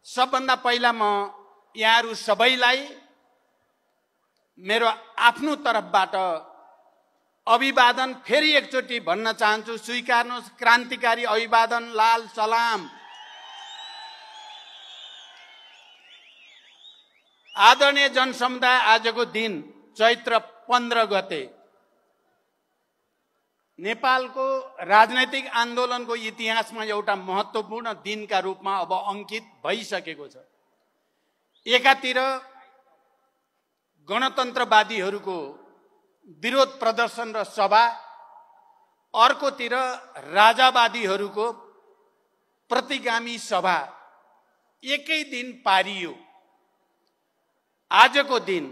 सबभन्दा पहिला म यहाँहरू सबैलाई मेरो आफ्नो तर्फबाट अभिवादन फेरि एकचोटि भन्न चाहन्छु। स्वीकार्नुहोस् क्रान्तिकारी अभिवादन, लाल सलाम। आदरणीय जनसमुदाय, आजको दिन चैत्र 15 गते नेपालको राजनैतिक आन्दोलनको इतिहासमा एउटा महत्त्वपूर्ण दिनका रूपमा अब अंकित भइसकेको छ। एकातिर गणतन्त्रवादीहरूको विरोध प्रदर्शन र सभा, अर्कोतिर राजावादीहरूको प्रतिगामी सभा एकै दिन पारियो। आजको दिन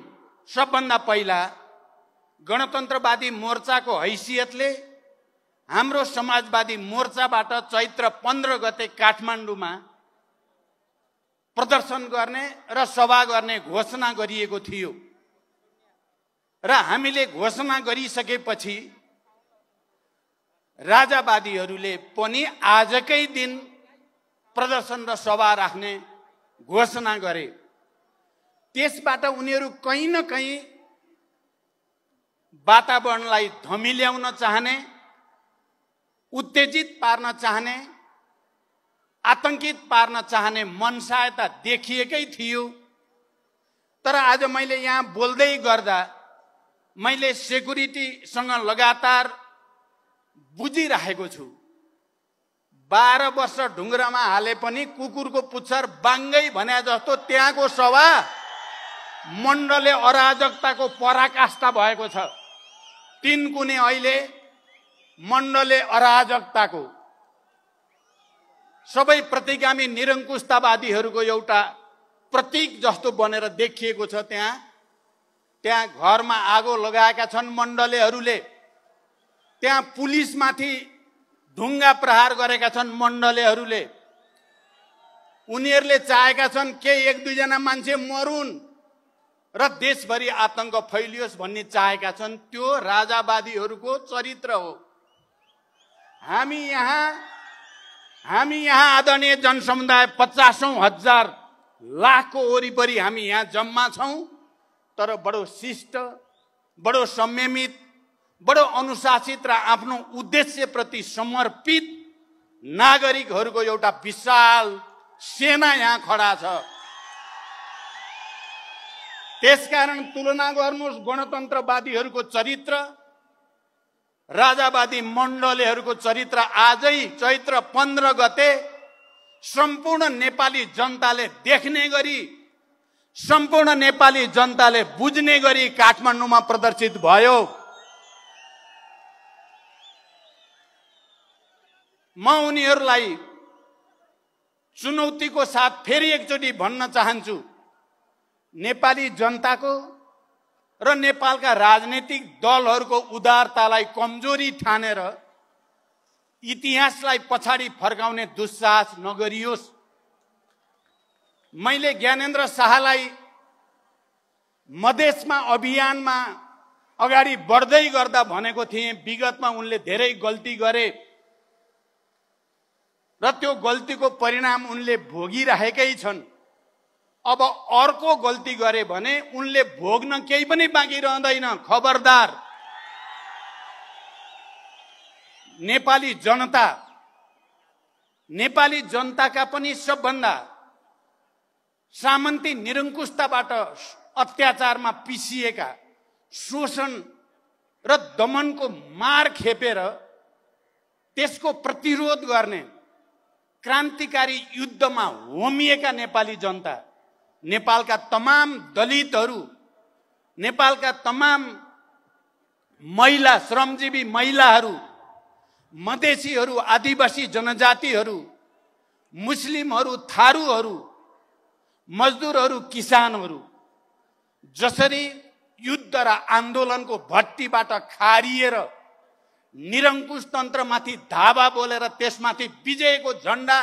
सबभन्दा पहिला गणतन्त्रवादी मोर्चाको हैसियतले हाम्रो समाजवादी मोर्चाबाट चैत्र 15 गते काठमाडौँमा प्रदर्शन गर्ने र सभा गर्ने घोषणा गरिएको थियो र हामीले घोषणा गरिसकेपछि राजावादीहरूले पनि आजकै दिन प्रदर्शन र सभा राख्ने घोषणा गरे। त्यसबाट उनीहरू कहीँ न कहीँ वातावरणलाई धमिल्याउन चाहने, उत्तेजित पार्न चाहने, आतंकित पार्न चाहने मनसायता देखिएकै थियो। तर आज मैले यहाँ बोल्दै गर्दा मैले सेक्युरिटीसँग लगातार बुझिरहेको छु। 12 वर्ष ढुङ्ग्रामा हाले पनि कुकुरको पुच्छर बाङ्गै भने जस्तो त्यहाँको सभा मण्डलले अराजकताको पराकाष्ठा भएको छ। तीनकुने अहिले मण्डलले अराजकताको, सबै प्रतिगामी निरङ्कुशतावादीहरूको एउटा प्रतीक जस्तो बनेर देखिएको छ। त्यहाँ घरमा आगो लगाएका छन् मण्डलेहरूले, त्यहाँ पुलिसमाथि ढुङ्गा प्रहार गरेका छन् मण्डलेहरूले। उनीहरूले चाहेका छन् के 1-2 जना मान्छे मरुन् र देशभरि आतंक फैलियोस् भन्ने चाहेका छन्। त्यो राजावादीहरूको चरित्र हो। हामी यहाँ आदरणीय जनसमुदाय 50,000 लाखको वरिपरि हामी यहाँ जम्मा छौं। तर बडो शिष्ट, बडो संयमित, बडो अनुशासित र आफ्नो उद्देश्यप्रति समर्पित नागरिकहरूको एउटा विशाल सेना यहाँ खडा छ। त्यसकारण तुलना गर्नुहोस् गणतन्त्रवादीहरूको चरित्र, राजावादी मण्डलेहरूको चरित्र। आजै चैत्र 15 गते सम्पूर्ण नेपाली जनताले देख्ने गरी, सम्पूर्ण नेपाली जनताले बुझ्ने गरी काठमाडौँमा प्रदर्शित भयो। म उनीहरूलाई चुनौतीको साथ फेरि एकचोटि भन्न चाहन्छु, नेपाली जनताको र नेपालका राजनीतिक दलहरूको उदारतालाई कमजोरी ठानेर इतिहासलाई पछाडि फर्काउने दुस्साहस नगरियोस्। मैले ज्ञानेन्द्र शाहलाई मधेसमा अभियानमा अगाडि बढ्दै गर्दा भनेको थिएँ, विगतमा उनले धेरै गल्ती गरे र त्यो गल्तीको परिणाम उनले भोगिरहेकै छन्। अब अर्को गल्ती गरे भने उनले भोग्न केही पनि बाँकी रहँदैन। खबरदार। नेपाली जनताका पनि सबभन्दा सामन्ती निरङ्कुशताबाट अत्याचारमा पिसिएका, शोषण र दमनको मार खेपेर त्यसको प्रतिरोध गर्ने क्रान्तिकारी युद्धमा होमिएका नेपाली जनता, नेपालका तमाम दलितहरू, नेपालका तमाम महिला, श्रमजीवी महिलाहरू, मधेसीहरू, आदिवासी जनजातिहरू, मुस्लिमहरू, थारूहरू, मजदुरहरू, किसानहरू जसरी युद्ध र आन्दोलनको भट्टीबाट खारिएर निरङ्कुश तन्त्रमाथि धावा बोलेर त्यसमाथि विजयको झण्डा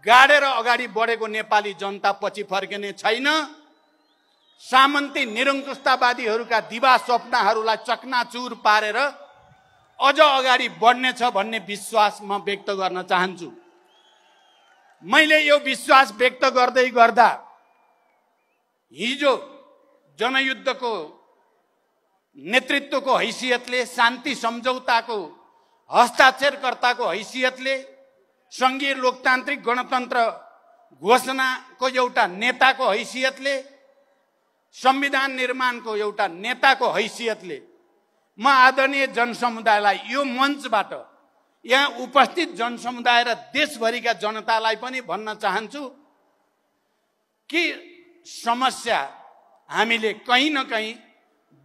गाडेर अगाडि बढेको नेपाली जनता पछि फर्किने छैन। सामन्ती निरङ्कुशतावादीहरूका दिवा स्वप्नहरूलाई चकनाचुर पारेर अझ अगाडि बढ्नेछ भन्ने विश्वास म व्यक्त गर्न चाहन्छु। मैले यो विश्वास व्यक्त गर्दै गर्दा हिजो जनयुद्धको नेतृत्वको हैसियतले, शान्ति सम्झौताको हस्ताक्षरकर्ताको हैसियतले, संघीय लोकतान्त्रिक गणतन्त्र घोषणाको एउटा नेताको हैसियतले, संविधान निर्माणको एउटा नेताको हैसियतले म आदरणीय जनसमुदायलाई यो मञ्चबाट, यहाँ उपस्थित जनसमुदाय र देशभरिका जनतालाई पनि भन्न चाहन्छु कि समस्या हामीले कहीँ न कहीँ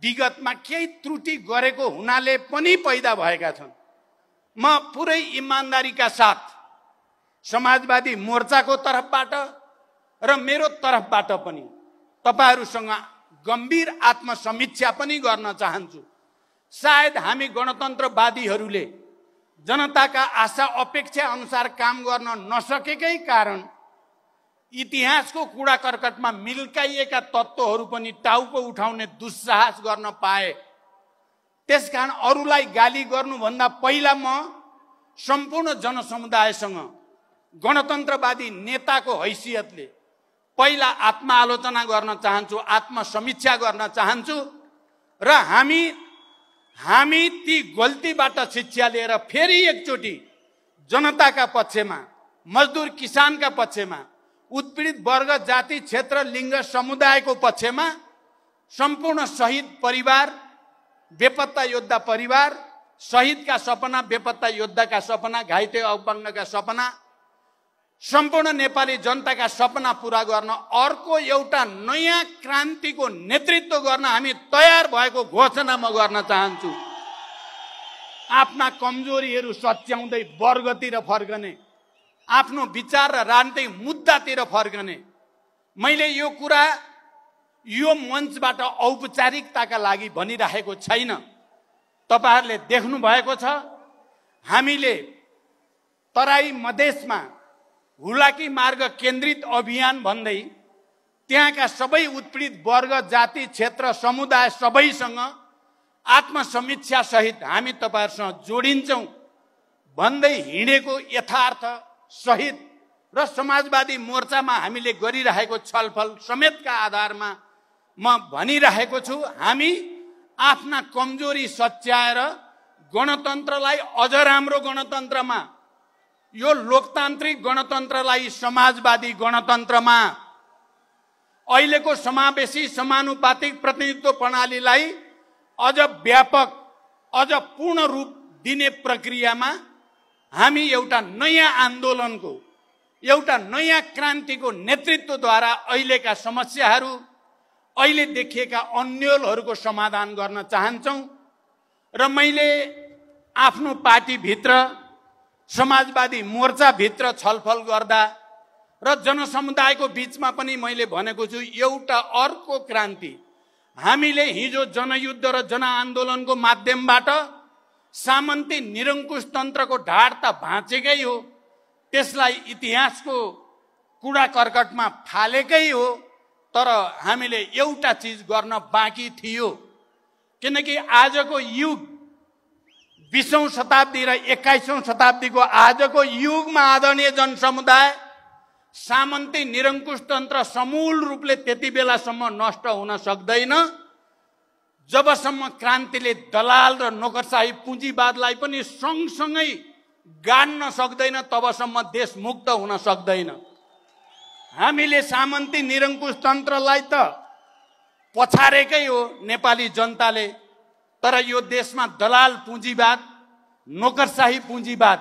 विगतमा केही त्रुटि गरेको हुनाले पनि पैदा भएका छन्। म पुरै इमानदारीका साथ समाजवादी मोर्चाको तर्फबाट र मेरो तर्फबाट पनि तपाईहरुसँग गम्भीर आत्मसमीक्षा पनि गर्न चाहन्छु। सायद हामी गणतन्त्रवादीहरूले जनताका आशा अपेक्षा अनुसार काम गर्न नसकेकै कारण इतिहासको कूडा कर्कटमा मिल्काइएका तत्त्वहरू पनि टाउको उठाउने दुस्साहस गर्न पाए। त्यसकारण अरूलाई गाली गर्नुभन्दा पहिला म सम्पूर्ण जनसमुदायसँग गणतन्त्रवादी नेताको हैसियतले पहिला आत्मआलोचना गर्न चाहन्छु, आत्मसमीक्षा गर्न चाहन्छु र हामी ती गल्तीबाट शिक्षा लिएर फेरि एकचोटि जनताका पक्षमा, मजदुर किसानका पक्षमा, उत्पीडित वर्ग, जाति, क्षेत्र, लिङ्ग, समुदायको पक्षमा, सम्पूर्ण शहीद परिवार, बेपत्ता योद्धा परिवार, शहीदका सपना, बेपत्ता योद्धाका सपना, घाइते अपाङ्गका सपना, सम्पूर्ण नेपाली जनताका सपना पूरा गर्न अर्को एउटा नयाँ क्रान्तिको नेतृत्व गर्न हामी तयार भएको घोषणा म गर्न चाहन्छु। आफ्ना कमजोरीहरू सच्याउँदै वर्गतिर फर्कने, आफ्नो विचार र राजनीतिक मुद्दातिर फर्कने। मैले यो कुरा यो मञ्चबाट औपचारिकताका लागि भनिरहेको छैन। तपाईहरुले देख्नु भएको छ, हामीले तराई मधेसमा हुलाकी मार्ग केन्द्रित अभियान भन्दै त्यहाँका सबै उत्पीडित वर्ग, जाति, क्षेत्र, समुदाय सबैसँग आत्मसमीक्षा सहित हामी तपाईहरुसँग जोडिन्छौं भन्दै हिँडेको यथार्थ सहित र समाजवादी मोर्चामा हामीले गरिरहेको छलफल समेतका आधारमा म भनिरहेको छु, हामी आफ्ना कमजोरी सच्याएर गणतन्त्रलाई अझ राम्रो गणतन्त्रमा, यो लोकतान्त्रिक गणतन्त्रलाई समाजवादी गणतन्त्रमा, अहिलेको समावेशी समानुपातिक प्रतिनिधित्व प्रणालीलाई अझ व्यापक, अझ पूर्ण रूप दिने प्रक्रियामा हामी एउटा नयाँ आन्दोलनको, एउटा नयाँ क्रान्तिको नेतृत्वद्वारा अहिलेका समस्याहरू, अहिले देखिएका अन्योलहरूको समाधान गर्न चाहन्छौं। र मैले आफ्नो पार्टीभित्र, समाजवादी मोर्चाभित्र छलफल गर्दा र जनसमुदायको बीचमा पनि मैले भनेको छु, एउटा अर्को क्रान्ति हामीले हिजो जनयुद्ध र जनआन्दोलनको माध्यमबाट सामन्ती निरङ्कुश तन्त्रको ढाड त भाँचेकै हो, त्यसलाई इतिहासको कूडा कर्कटमा फालेकै हो, तर हामीले एउटा चीज गर्न बाँकी थियो। किनकि आजको युग 20औं शताब्दी र 21औं शताब्दीको आजको युगमा आदरणीय जनसमुदाय, सामन्ती निरङ्कुश तन्त्र समूल रूपले त्यति बेलासम्म नष्ट हुन सक्दैन जबसम्म क्रान्तिले दलाल र नोकरशाही पुँजीवादलाई पनि सँगसँगै गाड्न सक्दैन, तबसम्म देश मुक्त हुन सक्दैन। हामीले सामन्ती निरङ्कुश तन्त्रलाई त पछारेकै हो नेपाली जनताले, तर यो देशमा दलाल पुँजीवाद, नोकरशाही पुँजीवाद,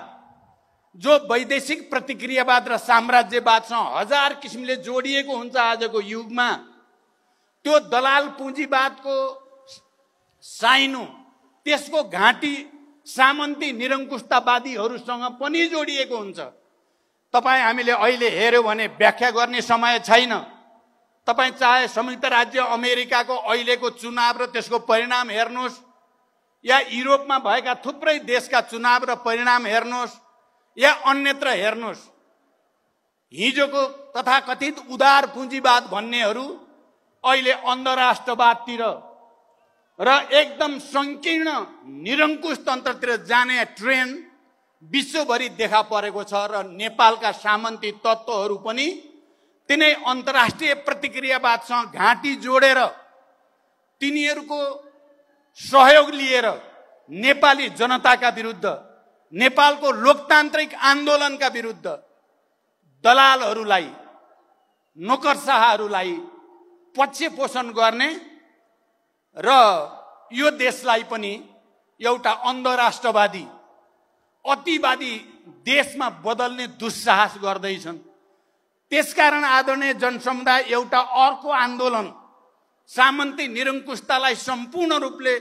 जो वैदेशिक प्रतिक्रियावाद र साम्राज्यवादसँग हजार किसिमले जोडिएको हुन्छ आजको युगमा, त्यो दलाल पुँजीवादको साइनो, त्यसको घाँटी सामन्ती निरङ्कुशतावादीहरूसँग पनि जोडिएको हुन्छ। तपाई हामीले अहिले हेर्यो भने व्याख्या गर्ने समय छैन। तपाई चाहे संयुक्त राज्य अमेरिकाको अहिलेको चुनाव र त्यसको परिणाम हेर्नुहोस्, या युरोपमा भएका थुप्रै देशका चुनाव र परिणाम हेर्नुहोस्, या अन्यत्र हेर्नुहोस्, हिजोको तथाकथित उदार पुँजीवाद भन्नेहरू अहिले अन्धराष्ट्रवादतिर र एकदम संकीर्ण निरङ्कुश तन्त्रतिर जाने ट्रेन विश्वभरि देखा परेको छ र नेपालका सामन्ती तत्त्वहरू पनि तिनै अन्तर्राष्ट्रिय प्रतिक्रियावादसँग घाँटी जोडेर तिनीहरूको सहयोग लिएर नेपाली जनताका विरुद्ध, नेपालको लोकतान्त्रिक आन्दोलनका विरुद्ध दलालहरूलाई, नोकरशाहहरूलाई पक्ष पोषण गर्ने र यो देशलाई पनि एउटा अन्धराष्ट्रवादी, अतिवादी देशमा बदल्ने दुस्साहस गर्दैछन्। त्यसकारण आदरणीय जनसमुदाय एउटा अर्को आन्दोलन, सामन्ती निरङ्कुशतालाई सम्पूर्ण रूपले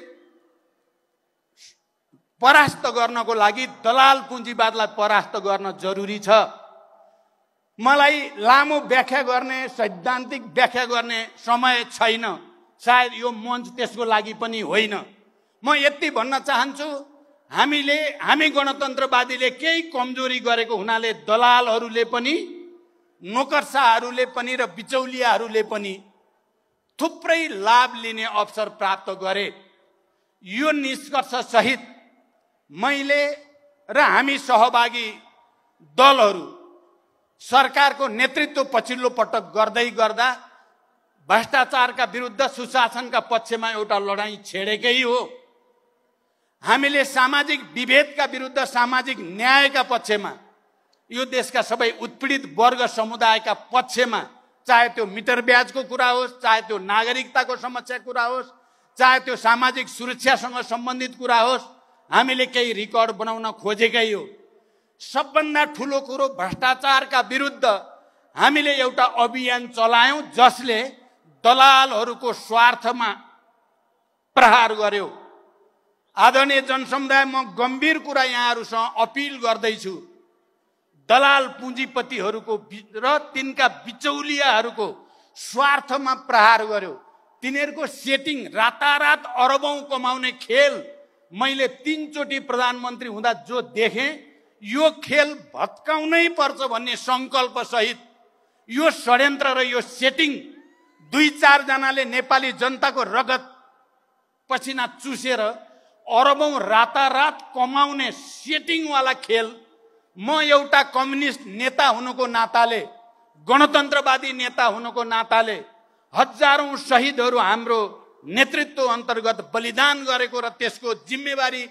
परास्त गर्नको लागि दलाल पुँजीवादलाई परास्त गर्न जरुरी छ। मलाई लामो व्याख्या गर्ने, सैद्धान्तिक व्याख्या गर्ने समय छैन, सायद यो मञ्च त्यसको लागि पनि होइन। म यति भन्न चाहन्छु, हामी गणतन्त्रवादीले केही कमजोरी गरेको हुनाले दलालहरूले पनि, नोकरशाहहरूले पनि र बिचौलियाहरूले पनि थुप्रै लाभ लिने अवसर प्राप्त गरे। यो निष्कर्ष सहित मैले र हामी सहभागी दलहरू सरकारको नेतृत्व पछिल्लो पटक गर्दै गर्दा भ्रष्टाचारका विरुद्ध सुशासनका पक्षमा एउटा लडाईँ छेडेकै हो। हामीले सामाजिक विभेदका विरुद्ध सामाजिक न्यायका पक्षमा, यो देशका सबै उत्पीडित वर्ग समुदायका पक्षमा, चाहे त्यो मिटर ब्याजको कुरा होस्, चाहे त्यो नागरिकताको समस्या कुरा होस्, चाहे त्यो सामाजिक सुरक्षासँग सम्बन्धित कुरा होस्, हामीले केही रेकर्ड बनाउन खोजेकै हो। सबभन्दा ठुलो कुरो भ्रष्टाचारका विरुद्ध हामीले एउटा अभियान चलायौं जसले दलालहरूको स्वार्थमा प्रहार गर्यो। आदरणीय जनसमुदाय, म गम्भीर कुरा यहाँहरूसँग अपिल गर्दैछु, दलाल पुँजीपतिहरूको र तिनका बिचौलियाहरूको स्वार्थमा प्रहार गर्यो। तिनीहरूको सेटिङ रातारात अरबौं कमाउने खेल मैले 3 चोटि प्रधानमन्त्री हुँदा जो देखेँ, यो खेल भत्काउनै पर्छ भन्ने संकल्प सहित यो षड्यन्त्र र यो सेटिङ 2-4 जनाले नेपाली जनताको रगत पसिना चुसेर अरबौं रातारात कमाउने सेटिङवाला खेल, म एउटा कम्युनिस्ट नेता हुनुको नाताले, गणतन्त्रवादी नेता हुनुको नाताले, हजारौं शहीदहरू हाम्रो नेतृत्व अन्तर्गत बलिदान गरेको र त्यसको जिम्मेवारी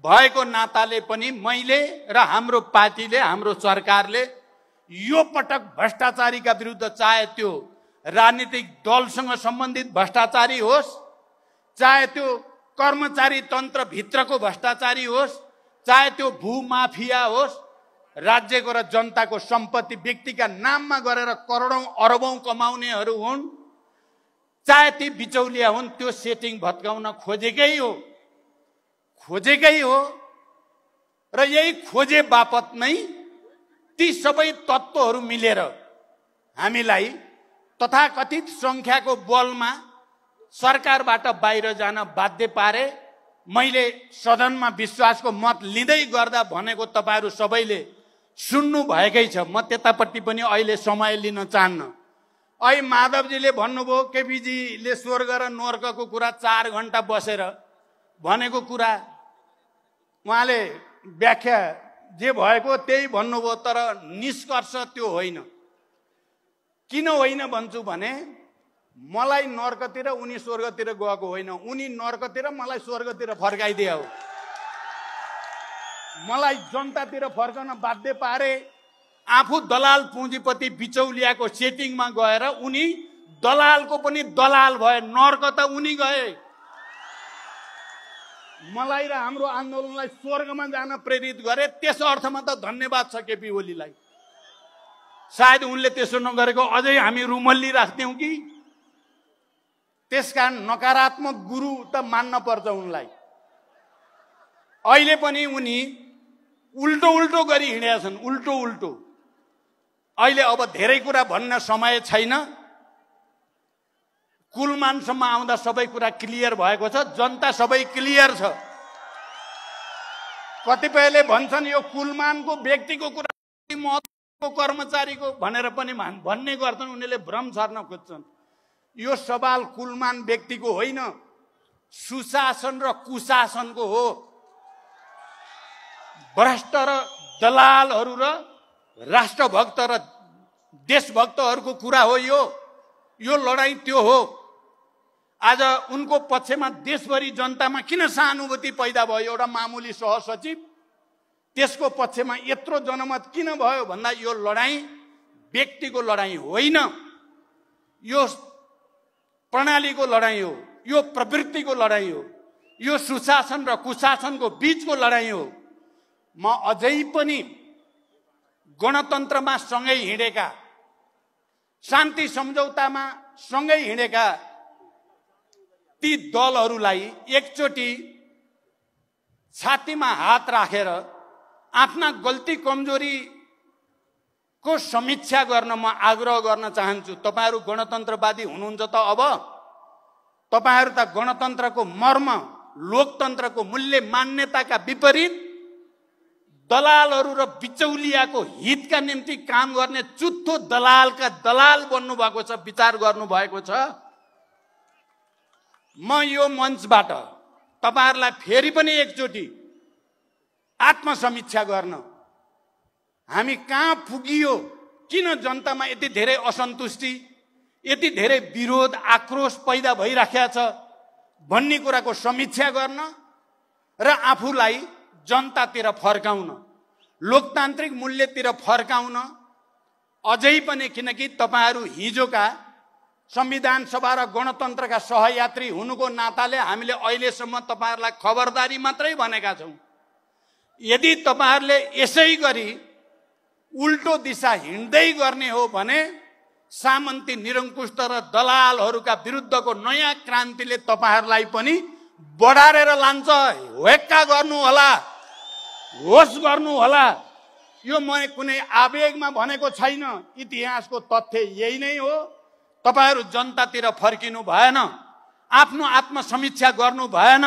भएको नाताले पनि मैले र हाम्रो पार्टीले, हाम्रो सरकारले यो पटक भ्रष्टाचारीका विरुद्ध, चाहे त्यो राजनीतिक दलसँग सम्बन्धित भ्रष्टाचारी होस्, चाहे त्यो कर्मचारी तन्त्र भित्रको भ्रष्टाचारी होस्, चाहे त्यो भूमाफिया होस्, राज्यको र जनताको सम्पत्ति व्यक्तिका नाममा गरेर करोडौं अरबौं कमाउनेहरू हुन्, चाहे ती बिचौलिया हुन्, त्यो सेटिङ भत्काउन खोजेकै हो र यही खोजे बापत नै ती सबै तत्त्वहरू मिलेर हामीलाई तथाकथित संख्याको बलमा सरकारबाट बाहिर जान बाध्य पारे। मैले सदनमा विश्वासको मत लिँदै गर्दा भनेको तपाईहरू सबैले सुन्नु भएकै छ। म त्यतापट्टि पनि अहिले समय लिन चाहन्न। अहिले माधवजीले भन्नुभयो, केपीजीले स्वर्ग र नर्कको कुरा 4 घण्टा बसेर भनेको कुरा, उहाँले व्याख्या जे भएको त्यही भन्नुभयो, तर निष्कर्ष त्यो होइन। किन होइन भन्छु भने, मलाई नर्कतिर उनी स्वर्गतिर गएको होइन, उनी नर्कतिर मलाई स्वर्गतिर फर्काइदिए हो। मलाई जनतातिर फर्कन बाध्य पारे। आफू दलाल पुँजीपति बिचौलियाको सेटिङमा गएर उनी दलालको पनि दलाल भए, नर्क त उनी गए। मलाई र हाम्रो आन्दोलनलाई स्वर्गमा जान प्रेरित गरे, त्यस अर्थमा त धन्यवाद छ केपी ओलीलाई। सायद उनले त्यसो नगरेको अझै हामी रुमल्ली राख्थ्यौं कि। त्यसकारण नकारात्मक गुरु त मान्न पर्छ उनलाई। अहिले पनि उनी उल्टो गरी हिँडेका छन्, उल्टो। अहिले अब धेरै कुरा भन्न समय छैन। कुलमानसम्म आउँदा सबै कुरा क्लियर भएको छ, जनता सबै क्लियर छ। कतिपयले भन्छन् यो कुलमानको व्यक्तिको कुरा, महत्त्वको कर्मचारीको भनेर पनि भन्ने गर्छन्, उनीहरूले भ्रम छर्न खोज्छन्। यो सवाल कुलमान व्यक्तिको होइन, सुशासन र कुशासनको हो। भ्रष्ट र दलालहरू र राष्ट्रभक्त र देशभक्तहरूको कुरा हो यो लडाईँ त्यो हो। आज उनको पक्षमा देशभरि जनतामा किन सहानुभूति पैदा भयो? एउटा मामुली सहसचिव त्यसको पक्षमा यत्रो जनमत किन भयो भन्दा यो लडाईँ व्यक्तिको लडाईँ होइन, यो प्रणालीको लडाईँ हो, यो प्रवृत्तिको लडाईँ हो, यो सुशासन र कुशासनको बीचको लडाईँ हो। म अझै पनि गणतन्त्रमा सँगै हिँडेका, शान्ति सम्झौतामा सँगै हिँडेका ती दलहरूलाई एकचोटि छातीमा हात राखेर आफ्ना गल्ती कमजोरीको समीक्षा गर्न म आग्रह गर्न चाहन्छु। तपाईहरू गणतन्त्रवादी हुनुहुन्छ त अब तपाईहरू त गणतन्त्रको मर्म, लोकतन्त्रको मूल्य मान्यताका विपरीत दलालहरू र बिचौलियाको हितका निम्ति काम गर्ने चुत्थो दलालका दलाल बन्नु भएको छ, विचार गर्नु भएको छ। म यो मञ्चबाट तपाईहरुलाई फेरि पनि एकचोटि आत्मसमीक्षा गर्न, हामी कहाँ पुगियो, किन जनतामा यति धेरै असन्तुष्टि, यति धेरै विरोध, आक्रोश पैदा भइराखेको छ भन्ने कुराको समीक्षा गर्न र आफूलाई जनतातिर फर्काउन, लोकतान्त्रिक मूल्यतिर फर्काउन। अझै पनि किनकि तपाईहरू हिजोका संविधान सभा र गणतन्त्रका सहयात्री हुनुको नाताले हामीले अहिलेसम्म तपाईहरूलाई खबरदारी मात्रै भनेका छौं। यदि तपाईहरूले यसै गरी उल्टो दिशा हिँड्दै गर्ने हो भने सामन्ती, निरङ्कुश र दलालहरूका विरुद्धको नयाँ क्रान्तिले तपाईहरूलाई पनि बढारेर लान्छ। वेक्का गर्नु होला, होस गर्नु होला। यो म कुनै आवेगमा भनेको छैन, इतिहासको तथ्य यही नै हो। तपाईहरू जनतातिर फर्किनु भएन, आफ्नो आत्मसमीक्षा गर्नु भएन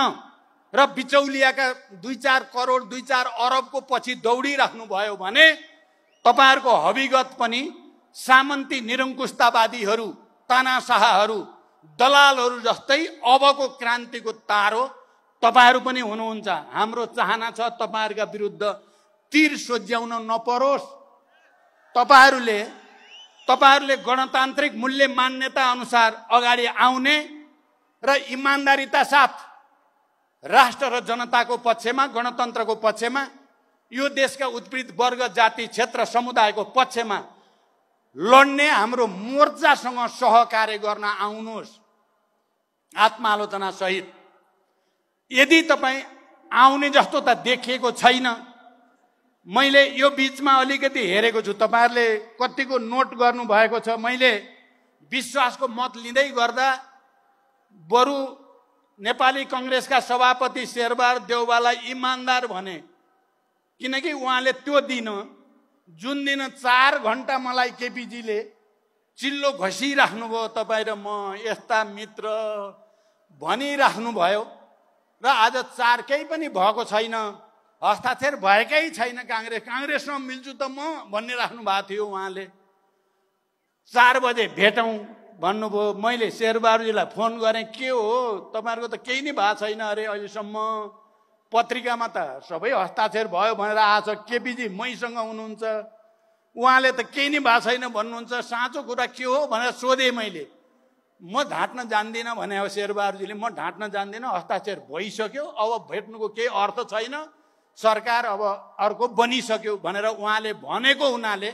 र बिचौलियाका 2-4 करोड 2-4 अरबको पछि दौडिराख्नु भयो भने तपाईहरूको हविगत पनि सामन्ती, निरङ्कुशतावादीहरू, तानाशाहहरू, दलालहरू जस्तै अबको क्रान्तिको तारो तपाईहरू पनि हुनुहुन्छ। हाम्रो चाहना छ तपाईहरूका विरुद्ध तीर सोझ्याउन नपरोस्। तपाईहरूले गणतान्त्रिक मूल्य मान्यता अनुसार अगाडि आउने र इमानदारीता साथ राष्ट्र र जनताको पक्षमा, गणतन्त्रको पक्षमा, यो देशका उत्पीडित वर्ग, जाति, क्षेत्र, समुदायको पक्षमा लड्ने हाम्रो मोर्चासँग सहकार्य गर्न आउनुहोस् आत्मालोचना सहित। यदि तपाईँ आउने जस्तो त देखिएको छैन, मैले यो बीचमा अलिकति हेरेको छु, तपाईहरुले कतिको नोट गर्नु भएको छ। मैले विश्वासको मत लिँदै गर्दा बरु नेपाली कांग्रेसका सभापति शेरबहादुर देउवालाई इमानदार भने, किनकि उहाँले त्यो दिन, जुन दिन 4 घण्टा मलाई केपीजीले चिल्लो घसिराख्नु भयो, तपाईँ र म यस्ता मित्र भनिराख्नु भयो र आज 4 केही पनि भएको छैन, हस्ताक्षर भएकै छैन, कांग्रेससँग मिल्छु त म भन्ने राख्नु भएको थियो। उहाँले 4 बजे भेटौँ भन्नुभयो। मैले शेरबहादुरजीलाई फोन गरेँ, के हो तपाईहरुको त केही नै भएको छैन अरे अहिलेसम्म, पत्रिकामा त सबै हस्ताक्षर भयो भनेर आछ, केपीजी मैसँग हुनुहुन्छ, उहाँले त केही नै भएको छैन भन्नुहुन्छ, साँचो कुरा के हो भनेर सोधेँ मैले। म ढाँट्न जान्दिनँ भने हो शेरबहादुरजीले, म ढाँट्न जान्दिनँ, हस्ताक्षर भइसक्यो, अब भेट्नुको केही अर्थ छैन, सरकार अब अर्को बनिसक्यो भनेर उहाँले भनेको हुनाले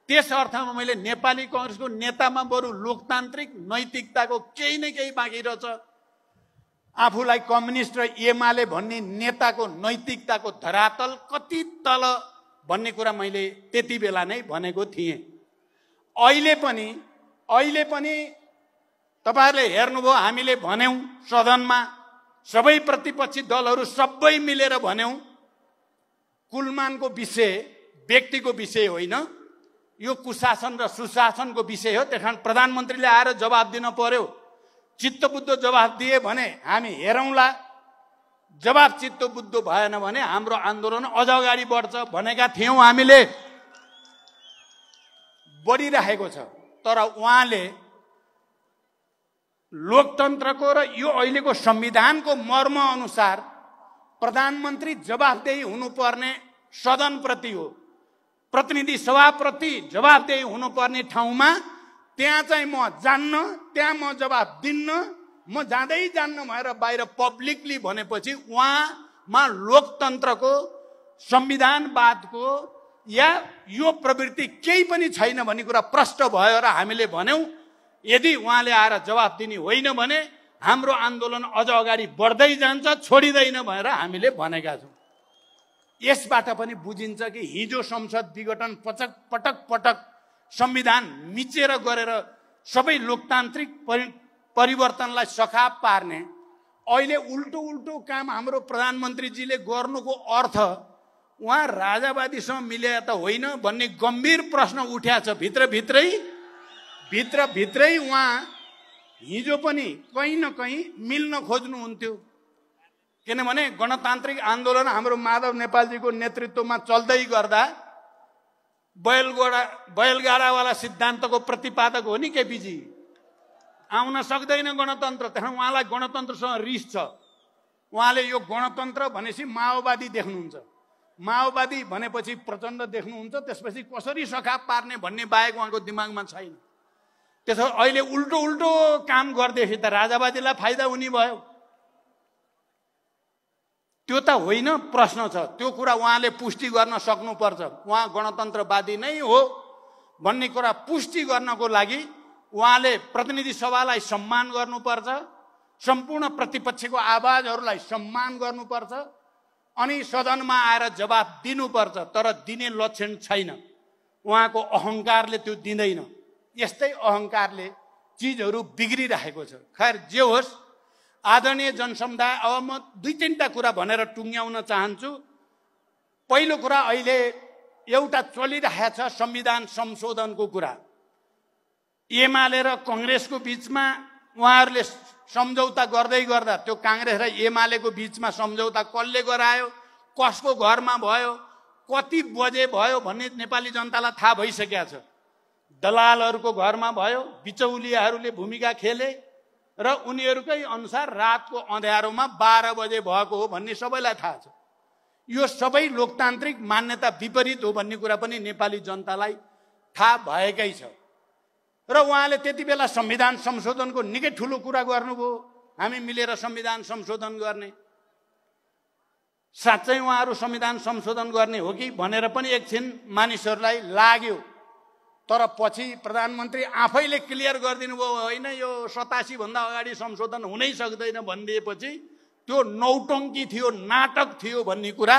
त्यस अर्थमा मैले नेपाली कांग्रेसको नेतामा बरु लोकतान्त्रिक नैतिकताको केही न केही बाँकी रहेछ। आफूलाई कम्युनिस्ट र एमाले भन्ने नेताको नैतिकताको धरातल कति तल भन्ने कुरा मैले त्यति बेला नै भनेको थिएँ। अहिले पनि तपाईहरुले हेर्नुभयो, हामीले भन्यौं सदनमा, सबै प्रतिपक्षी दलहरू सबै मिलेर भन्यौं, कुलमानको विषय व्यक्तिको विषय होइन, यो कुशासन र सुशासनको विषय हो। त्यसकारण प्रधानमन्त्रीले आएर जवाब दिन पर्यो। चित्तबुद्ध जवाब दिए भने हामी हेरौँला, जवाब चित्तबुद्ध भएन भने हाम्रो आन्दोलन अझ अगाडि बढ्छ भनेका थियौं। हामीले बढिरहेको छ, तर उहाँले लोकतन्त्रको र यो अहिलेको संविधानको मर्म अनुसार प्रधानमन्त्री जवाफदेही हुनुपर्ने सदनप्रति हो। प्रतिनिधि सभाप्रति जवाबदेही हुनुपर्ने ठाउँमा त्यहाँ चाहिँ म जान्न, त्यहाँ म जवाब दिन्न, म जाँदै जान्न भएर बाहिर पब्लिकली भनेपछि उहाँमा लोकतन्त्रको, संविधानवादको या यो प्रवृत्ति केही पनि छैन भन्ने कुरा प्रष्ट भयो र हामीले भन्यौं। यदि उहाँले आएर जवाब दिने होइन भने हाम्रो आन्दोलन अझ अगाडि बढ्दै जान्छ, छोडिँदैन भनेर हामीले भनेका छौं। यसबाट पनि बुझिन्छ कि हिजो संसद विघटन पटक संविधान मिचेर गरेर सबै लोकतान्त्रिक परिवर्तनलाई सखाप पार्ने अहिले उल्टो काम हाम्रो प्रधानमन्त्रीजीले गर्नुको अर्थ उहाँ राजावादीसँग मिले त होइन भन्ने गम्भीर प्रश्न उठ्या छ। भित्रभित्रै उहाँ हिजो पनि कहीँ न कहीँ मिल्न खोज्नुहुन्थ्यो। किनभने गणतान्त्रिक आन्दोलन हाम्रो माधव नेपालजीको नेतृत्वमा चल्दै गर्दा बैलगाडावाला सिद्धान्तको प्रतिपादक हो नि केपीजी। आउन सक्दैन गणतन्त्र, त्यहाँ उहाँलाई गणतन्त्रसँग रिस छ। उहाँले यो गणतन्त्र भनेपछि माओवादी देख्नुहुन्छ, माओवादी भनेपछि प्रचण्ड देख्नुहुन्छ, त्यसपछि कसरी सखाप पार्ने भन्ने बाहेक उहाँको दिमागमा छैन। त्यसो अहिले उल्टो काम गर्दैछ त राजावादीलाई फाइदा हुने भयो। त्यो त होइन प्रश्न छ, त्यो कुरा उहाँले पुष्टि गर्न सक्नुपर्छ। उहाँ गणतन्त्रवादी नै हो भन्ने कुरा पुष्टि गर्नको लागि उहाँले प्रतिनिधि सभालाई सम्मान गर्नुपर्छ, सम्पूर्ण प्रतिपक्षको आवाजहरूलाई सम्मान गर्नुपर्छ अनि सदनमा आएर जवाब दिनुपर्छ। तर दिने लक्षण छैन, उहाँको अहंकारले त्यो दिँदैन। यस्तै अहंकारले चीजहरू बिग्रिरहेको छ। खैर जे होस्, आदरणीय जनसमुदाय, अब म दुई तीनटा कुरा भनेर टुङ्ग्याउन चाहन्छु। पहिलो कुरा, अहिले एउटा चलिरहेछ संविधान संशोधनको कुरा। एमाले र कांग्रेसको बीचमा उहाँहरूले सम्झौता गर्दै गर्दा त्यो कांग्रेस र एमालेको बीचमा सम्झौता कसले गरायो, कसको घरमा भयो, कति बजे भयो भन्ने नेपाली जनतालाई थाहा भइसकेको छ। दलालहरूको घरमा भयो, बिचौलियाहरूले भूमिका खेले र उनीहरूकै अनुसार रातको अँध्यारोमा 12 बजे भएको हो भन्ने सबैलाई थाहा छ। यो सबै लोकतान्त्रिक मान्यता विपरीत हो भन्ने कुरा पनि नेपाली जनतालाई थाहा भएकै छ। र उहाँले त्यति बेला संविधान संशोधनको निकै ठुलो कुरा गर्नुभयो, हामी मिलेर संविधान संशोधन गर्ने। साँच्चै उहाँहरू संविधान संशोधन गर्ने हो कि भनेर पनि एकछिन मानिसहरूलाई लाग्यो। तर पछि प्रधानमन्त्री आफैले क्लियर गरिदिनु भयो, होइन यो 87 भन्दा अगाडि संशोधन हुनै सक्दैन भनिदिएपछि त्यो नौटङ्की थियो, नाटक थियो भन्ने कुरा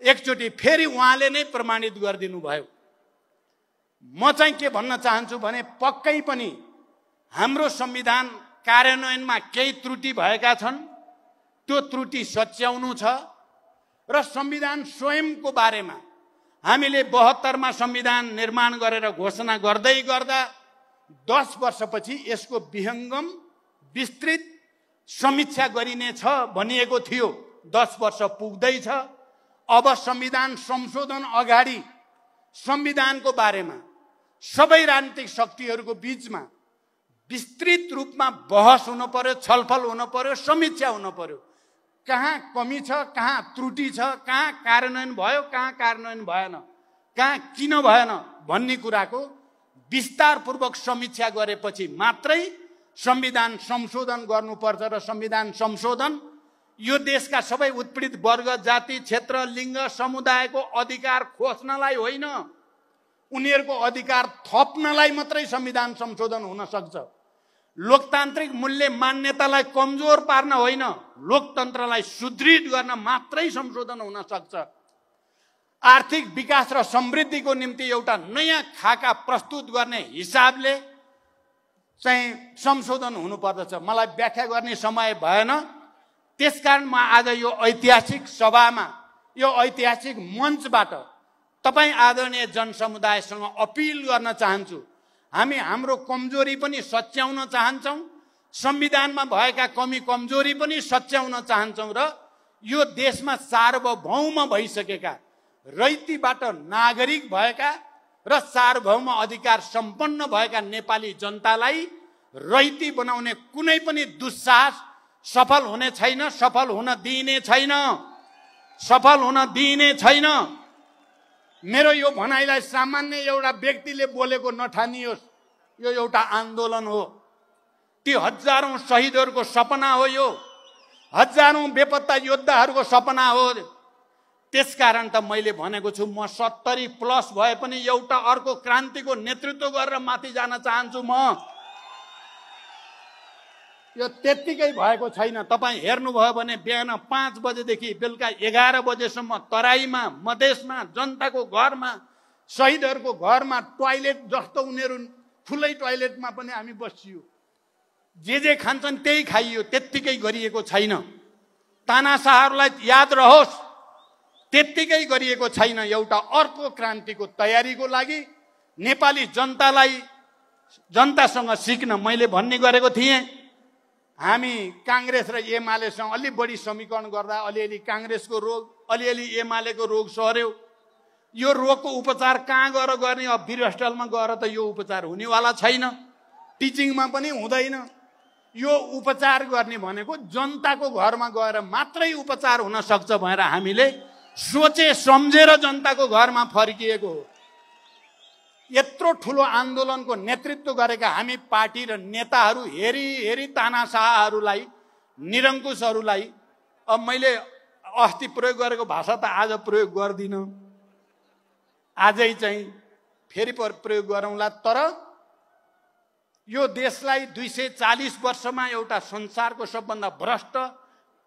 एकचोटि फेरि उहाँले नै प्रमाणित गरिदिनु भयो। म चाहिँ के भन्न चाहन्छु भने पक्कै पनि हाम्रो संविधान कार्यान्वयनमा केही त्रुटि भएका छन्, त्यो त्रुटि सच्याउनु छ। र संविधान स्वयंको बारेमा हामीले 72 मा संविधान निर्माण गरेर घोषणा गर्दै गर्दा 10 वर्षपछि यसको विहङ्गम विस्तृत समीक्षा गरिनेछ भनिएको थियो। 10 वर्ष पुग्दैछ। अब संविधान संशोधन अगाडि संविधानको बारेमा सबै राजनीतिक शक्तिहरूको बीचमा विस्तृत रूपमा बहस हुन पर्यो, छलफल हुन पर्यो, समीक्षा हुन पर्यो। कहाँ कमी छ, कहाँ त्रुटि छ, कहाँ कार्यान्वयन भयो, कहाँ कार्यान्वयन भएन, कहाँ किन भएन भन्ने कुराको विस्तारपूर्वक समीक्षा गरेपछि मात्रै संविधान संशोधन गर्नुपर्छ। र संविधान संशोधन यो देशका सबै उत्पीडित वर्ग, जाति, क्षेत्र, लिङ्ग, समुदायको अधिकार खोज्नलाई होइन, उनीहरूको अधिकार थप्नलाई मात्रै संविधान संशोधन हुन सक्छ। लोकतान्त्रिक मूल्य मान्यतालाई कमजोर पार्न होइन, लोकतन्त्रलाई सुदृढ गर्न मात्रै संशोधन हुन सक्छ। आर्थिक विकास र समृद्धिको निम्ति एउटा नयाँ खाका प्रस्तुत गर्ने हिसाबले चाहिँ संशोधन हुनुपर्दछ। मलाई व्याख्या गर्ने समय भएन, त्यसकारण म आज यो ऐतिहासिक सभामा, यो ऐतिहासिक मञ्चबाट तपाईँ आदरणीय जनसमुदायसँग अपिल गर्न चाहन्छु। हामी हाम्रो कमजोरी पनि सच्याउन चाहन्छौँ, संविधानमा भएका कमी कमजोरी पनि सच्याउन चाहन्छौँ र यो देशमा सार्वभौम भइसकेका, रैतीबाट नागरिक भएका र सार्वभौम अधिकार सम्पन्न भएका नेपाली जनतालाई रैती बनाउने कुनै पनि दुस्साहस सफल हुने छैन, सफल हुन दिइने छैन, सफल हुन दिइने छैन। मेरो यो भनाइलाई सामान्य एउटा व्यक्तिले बोलेको नठानियोस्। यो एउटा आन्दोलन हो। ती हजारौं शहीदहरूको सपना हो। यो हजारौं बेपत्ता योद्धाहरूको सपना हो। त्यसकारण त मैले भनेको छु, म 70+ भए पनि एउटा अर्को क्रान्तिको नेतृत्व गरेर माथि जान चाहन्छु। म यो त्यत्तिकै भएको छैन। तपाईँ हेर्नुभयो भने बिहान 5 बजेदेखि बेलुका 11 बजेसम्म तराईमा, मधेसमा, जनताको घरमा, शहीदहरूको घरमा टोयलेट जस्तो उनीहरू खुलै टोयलेटमा पनि हामी बसियो। जे खान्छन् त्यही खाइयो। त्यत्तिकै गरिएको छैन। तानाशाहहरूलाई याद रहोस्, त्यत्तिकै गरिएको छैन। एउटा अर्को क्रान्तिको तयारीको लागि नेपाली जनतासँग सिक्न मैले भन्ने गरेको थिएँ। हामी काङ्ग्रेस र एमालेसँग अलि बढी समीकरण गर्दा अलिअलि काङ्ग्रेसको रोग, अलिअलि एमालेको रोग सर्यो। यो रोगको उपचार कहाँ गएर गर्ने? अब वीरहस्पतालमा गएर त यो उपचार हुनेवाला छैन। टिचिङमा पनि हुँदैन। यो उपचार गर्ने भनेको जनताको घरमा गएर मात्रै उपचार हुन सक्छ भनेर हामीले सोचे सम्झेर जनताको घरमा फर्किएको हो। यत्रो ठुलो आन्दोलनको नेतृत्व गरेका हामी पार्टी र नेताहरू हेरी तानाशाहहरूलाई, निरङ्कुशहरूलाई, अब मैले अस्ति प्रयोग गरेको भाषा त आज प्रयोग गर्दिनँ। आजै चाहिँ फेरि प्रयोग गरौँला। तर यो देशलाई 240 वर्षमा एउटा संसारको सबभन्दा भ्रष्ट,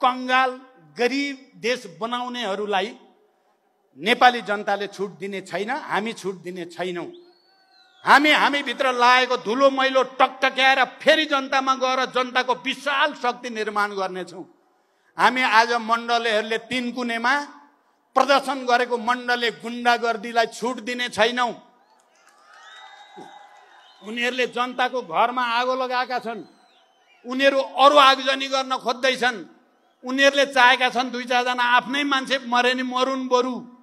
कङ्गाल, गरिब देश बनाउनेहरूलाई नेपाली जनताले छुट दिने छैन। हामी छुट दिने छैनौँ। हामी भित्र लागेको धुलो मैलो टकटक्याएर फेरि जनतामा गएर जनताको विशाल शक्ति निर्माण गर्नेछौँ। हामी आज मण्डलेहरूले 3 कुनेमा प्रदर्शन गरेको मण्डले गुण्डागर्दीलाई छुट दिने छैनौँ। उनीहरूले जनताको घरमा आगो लगाएका छन्। उनीहरू अरू आगजनी गर्न खोज्दैछन्। उनीहरूले चाहेका छन् 2-4 जना आफ्नै मान्छे मरे नि मरुन् बरु,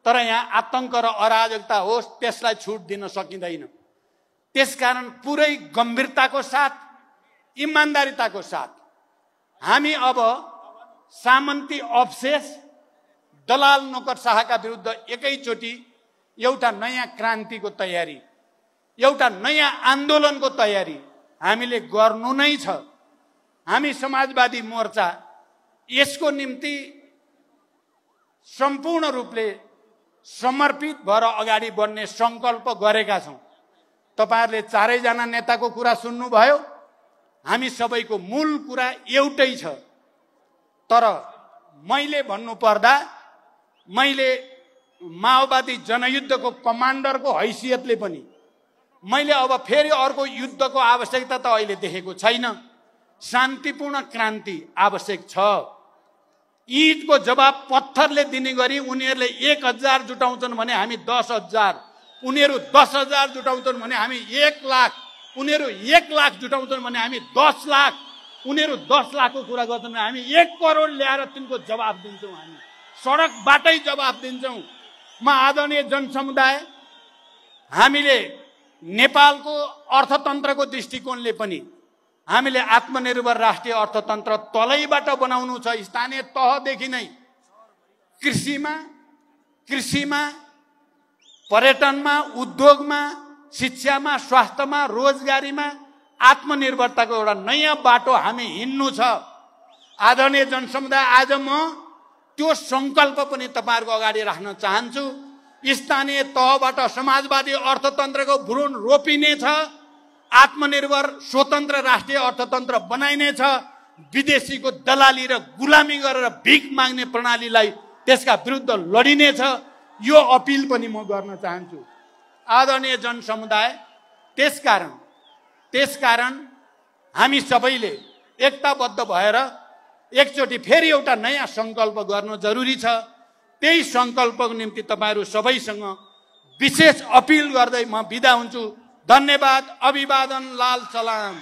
तर यहाँ आतंक र अराजकता होस्, त्यसलाई छुट दिन सकिँदैन। त्यसकारण पुरै गम्भीरताको साथ, इमान्दारिताको साथ हामी अब सामन्ती अवशेष, दलाल नोकरशाहका विरुद्ध एकैचोटि एउटा नयाँ क्रान्तिको तयारी, एउटा नयाँ आन्दोलनको तयारी हामीले गर्नु नै छ। हामी समाजवादी मोर्चा यसको निम्ति सम्पूर्ण रूपले समर्पित भएर अगाडि बढ्ने संकल्प गरेका छौँ। तपाईहरुले चारैजना नेताको कुरा सुन्नुभयो। हामी सबैको मूल कुरा एउटै छ। तर मैले भन्नुपर्दा, मैले माओवादी जनयुद्धको कमान्डरको हैसियतले पनि मैले अब फेरि अर्को युद्धको आवश्यकता त अहिले देखेको छैन। शान्तिपूर्ण क्रान्ति आवश्यक छ। ईदको जवाब पत्थरले दिने गरी उनीहरूले 1000 जुटाउँछन् भने हामी 10,000, उनीहरू 10,000 जुटाउँछन् भने हामी 1 लाख, उनीहरू 1 लाख जुटाउँछन् भने हामी 10 लाख, उनीहरू 10 लाखको कुरा गर्छन् भने हामी 1 करोड ल्याएर तिनको जवाब दिन्छौँ। हामी सडकबाटै जवाब दिन्छौँ। म आदरणीय जनसमुदाय, हामीले नेपालको अर्थतन्त्रको दृष्टिकोणले पनि हामीले आत्मनिर्भर राष्ट्रिय अर्थतन्त्र तलैबाट बनाउनु छ। स्थानीय तहदेखि नै कृषिमा, पर्यटनमा, उद्योगमा, शिक्षामा, स्वास्थ्यमा, रोजगारीमा आत्मनिर्भरताको एउटा नयाँ बाटो हामी हिँड्नु छ। आदरणीय जनसमुदाय, आज म त्यो संकल्प पनि तपाईहरुको अगाडि राख्न चाहन्छु। स्थानीय तहबाट समाजवादी अर्थतन्त्रको भ्रूण रोपिनेछ। आत्मनिर्भर स्वतन्त्र राष्ट्रिय अर्थतन्त्र बनाइनेछ। विदेशीको दलाली र गुलामी गरेर भिख माग्ने प्रणालीलाई त्यसका विरुद्ध लडिनेछ। यो अपिल पनि म गर्न चाहन्छु। आदरणीय जनसमुदाय, त्यसकारण हामी सबैले एकताबद्ध भएर एकचोटि फेरि एउटा नयाँ संकल्प गर्नु जरुरी छ। त्यही संकल्पको निम्ति तपाईहरु सबैसँग विशेष अपिल गर्दै म बिदा हुन्छु। धन्यवाद। अभिवादन। लाल सलाम।